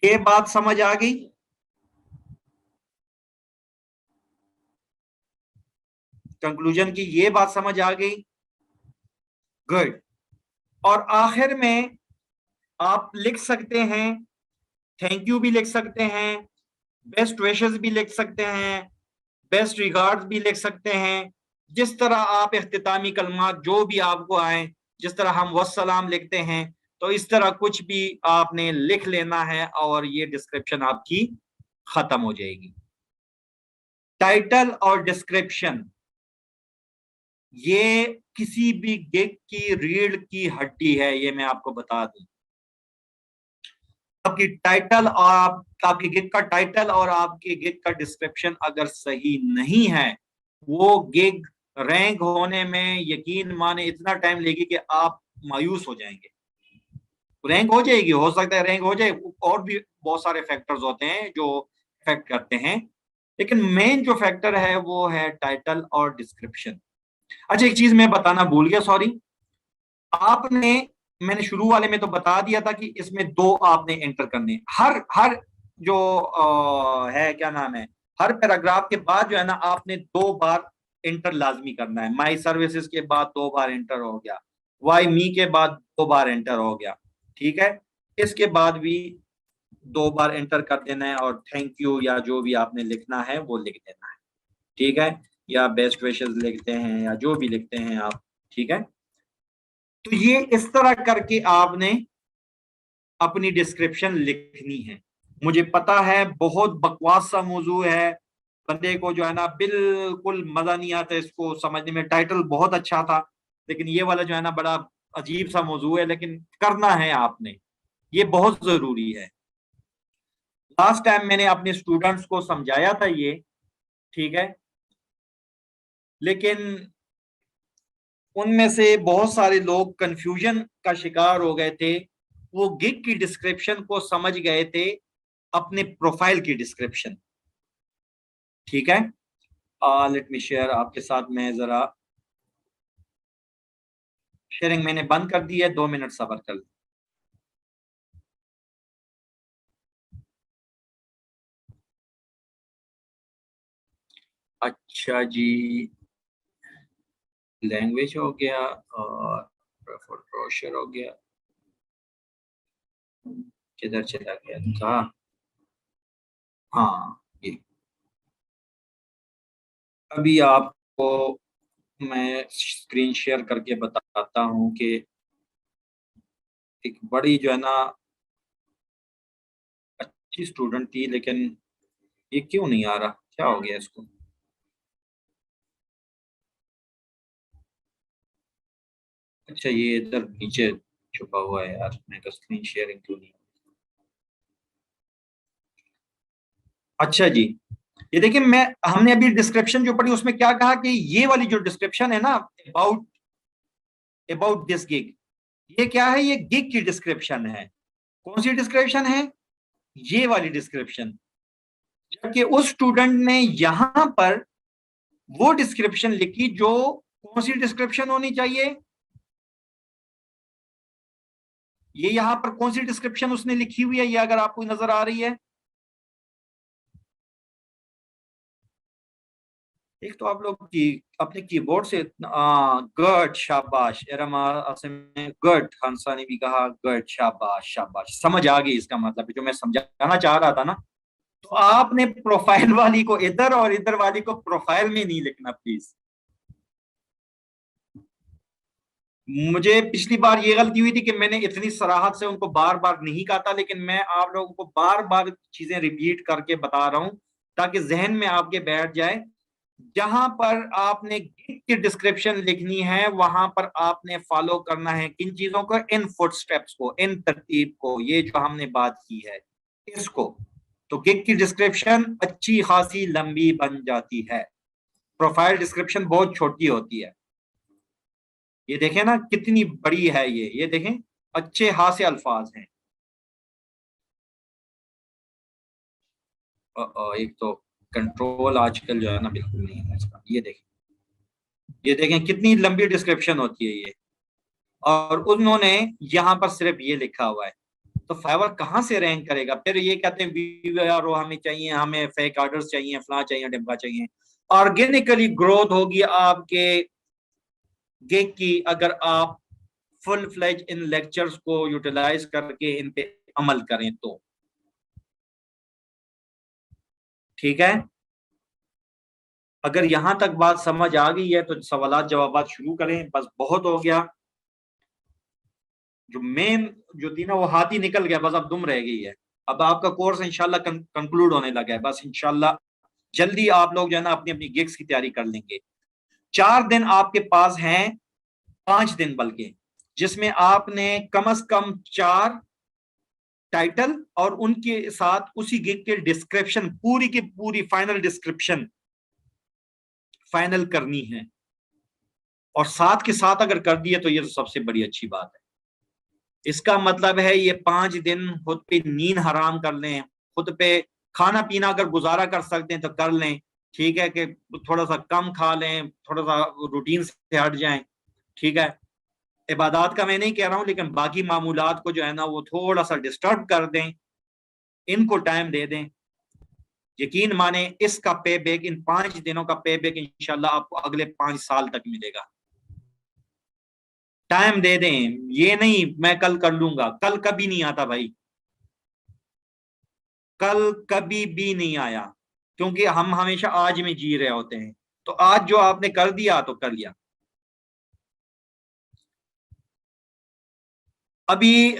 ये बात समझ आ गई? कंक्लूजन की ये बात समझ आ गई, गुड। और आखिर में आप लिख सकते हैं, थैंक यू भी लिख सकते हैं, बेस्ट विशेस भी लिख सकते हैं, बेस्ट रिगार्ड्स भी लिख सकते हैं, जिस तरह आप इख्तितामी कलमात जो भी आपको आए, जिस तरह हम वस्सलाम लिखते हैं, तो इस तरह कुछ भी आपने लिख लेना है और ये डिस्क्रिप्शन आपकी खत्म हो जाएगी। टाइटल और डिस्क्रिप्शन ये किसी भी गिग की रीढ़ की हड्डी है, ये मैं आपको बता दूं। आपकी टाइटल और आपकी गिग का टाइटल और आपकी गिग का डिस्क्रिप्शन अगर सही नहीं है, वो गिग रैंक होने में यकीन माने इतना टाइम लेगी कि आप मायूस हो जाएंगे। रैंक हो जाएगी, हो सकता है रैंक हो जाए, और भी बहुत सारे फैक्टर्स होते हैं जो इफेक्ट करते हैं, लेकिन मेन जो फैक्टर है वो है टाइटल और डिस्क्रिप्शन। अच्छा, एक चीज मैं बताना भूल गया, सॉरी। आपने मैंने शुरू वाले में तो बता दिया था कि इसमें 2 आपने एंटर करने, हर हर जो है क्या नाम है, हर पैराग्राफ के बाद जो है ना आपने 2 बार एंटर लाजमी करना है। माई सर्विसेज के बाद 2 बार एंटर हो गया, वाई मी के बाद 2 बार एंटर हो गया, ठीक है। इसके बाद भी 2 बार एंटर कर देना है और थैंक यू या जो भी आपने लिखना है वो लिख देना है, ठीक है, या बेस्ट विशेस लिखते हैं या जो भी लिखते हैं आप, ठीक है। तो ये इस तरह करके आपने अपनी डिस्क्रिप्शन लिखनी है। मुझे पता है बहुत बकवास सा मौजू है, बंदे को जो है ना बिल्कुल मजा नहीं आता इसको समझने में। टाइटल बहुत अच्छा था लेकिन ये वाला जो है ना बड़ा अजीब सा मौजू है, लेकिन करना है आपने, ये बहुत जरूरी है। लास्ट टाइम मैंने अपने स्टूडेंट्स को समझाया था ये, ठीक है, लेकिन उनमें से बहुत सारे लोग कंफ्यूजन का शिकार हो गए थे। वो गिग की डिस्क्रिप्शन को समझ गए थे अपने प्रोफाइल की डिस्क्रिप्शन, ठीक है। लेट मी शेयर आपके साथ, मैं जरा शेयरिंग मैंने बंद कर दी है, 2 मिनट सब्र कर लो। अच्छा जी, लैंग्वेज हो गया और ब्रोशर हो गया, किधर चला गया था? हाँ, ये अभी आपको मैं स्क्रीन शेयर करके बताता हूँ कि एक बड़ी जो है ना अच्छी स्टूडेंट थी, लेकिन ये क्यों नहीं आ रहा, क्या हो गया इसको? अच्छा, ये इधर नीचे छुपा हुआ है यार, मैं तो स्क्रीन शेयरिंग क्यों नहीं? अच्छा जी, ये देखिए, मैं हमने अभी डिस्क्रिप्शन जो पढ़ी उसमें क्या कहा कि ये वाली जो डिस्क्रिप्शन है ना, अबाउट अबाउट दिस गिग, ये क्या है? ये गिग की डिस्क्रिप्शन है। कौन सी डिस्क्रिप्शन है? ये वाली डिस्क्रिप्शन। जबकि उस स्टूडेंट ने यहां पर वो डिस्क्रिप्शन लिखी जो कौन सी डिस्क्रिप्शन होनी चाहिए? ये यहां पर कौन सी डिस्क्रिप्शन उसने लिखी हुई है, ये अगर आपको नजर आ रही है? एक तो आप लोग की अपने कीबोर्ड से गुड, शाबाश एरमा आसिम ने गुड, हंसा ने भी कहा गुड, शाबाश शाबाश, समझ आ गई इसका मतलब जो मैं समझाना चाह रहा था ना। तो आपने प्रोफाइल वाली को इधर और इधर वाली को प्रोफाइल में नहीं लिखना प्लीज। मुझे पिछली बार ये गलती हुई थी कि मैंने इतनी सराहत से उनको बार बार नहीं कहा था, लेकिन मैं आप लोगों को बार बार चीजें रिपीट करके बता रहा हूं ताकि जहन में आपके बैठ जाए। जहां पर आपने गिग की डिस्क्रिप्शन लिखनी है वहां पर आपने फॉलो करना है किन चीजों को? इन फुटस्टेप्स को, इन तरतीब को, ये जो हमने बात की है इसको। तो गिग की डिस्क्रिप्शन अच्छी खासी लंबी बन जाती है, प्रोफाइल डिस्क्रिप्शन बहुत छोटी होती है। ये देखें ना कितनी बड़ी है ये देखें, अच्छे खासे अल्फाज हैं। एक तो कंट्रोल आजकल जो है ना बिल्कुल नहीं है इसका। ये देखें कितनी लंबी डिस्क्रिप्शन होती है ये, और उन्होंने यहाँ पर सिर्फ ये लिखा हुआ है। तो फाइवर कहाँ से रैंक करेगा? फिर ये कहते हैं वीआरओ हमें चाहिए, हमें फेक ऑर्डर्स चाहिए, फला चाहिए, डिब्बा चाहिए। ऑर्गेनिकली ग्रोथ होगी आपके गिग की अगर आप फुल फ्लेज इन लेक्चर्स को यूटिलाइज करके इन पे अमल करें तो, ठीक है। अगर यहां तक बात समझ आ गई है तो सवालात जवाबात शुरू करें, बस बहुत हो गया। जो मेन जो थी ना वो हाथ ही निकल गया, बस अब दुम रह गई है। अब आपका कोर्स इंशाल्लाह कंक्लूड होने लगा है, बस इंशाल्लाह जल्दी आप लोग जो है ना अपनी अपनी गिग्स की तैयारी कर लेंगे। 4 दिन आपके पास हैं, 5 दिन बल्कि, जिसमें आपने कम से कम 4 टाइटल और उनके साथ उसी गिग के डिस्क्रिप्शन, पूरी की पूरी फाइनल डिस्क्रिप्शन फाइनल करनी है। और साथ के साथ अगर कर दिए तो ये तो सबसे बड़ी अच्छी बात है। इसका मतलब है ये 5 दिन खुद पे नींद हराम कर लें, खुद पे खाना पीना अगर गुजारा कर सकते हैं तो कर लें, ठीक है, कि थोड़ा सा कम खा लें, थोड़ा सा रूटीन से हट जाएं, ठीक है। इबादत का मैं नहीं कह रहा हूं, लेकिन बाकी मामूलात को जो है ना वो थोड़ा सा डिस्टर्ब कर दें, इनको टाइम दे दें। यकीन माने इसका पे बैक, इन 5 दिनों का पे बैक इंशाल्लाह आपको अगले 5 साल तक मिलेगा। टाइम दे दें, ये नहीं मैं कल कर लूंगा, कल कभी नहीं आता भाई, कल कभी भी नहीं आया, क्योंकि हम हमेशा आज में जी रहे होते हैं। तो आज जो आपने कर दिया तो कर लिया। अभी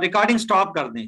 रिकॉर्डिंग स्टॉप कर दें।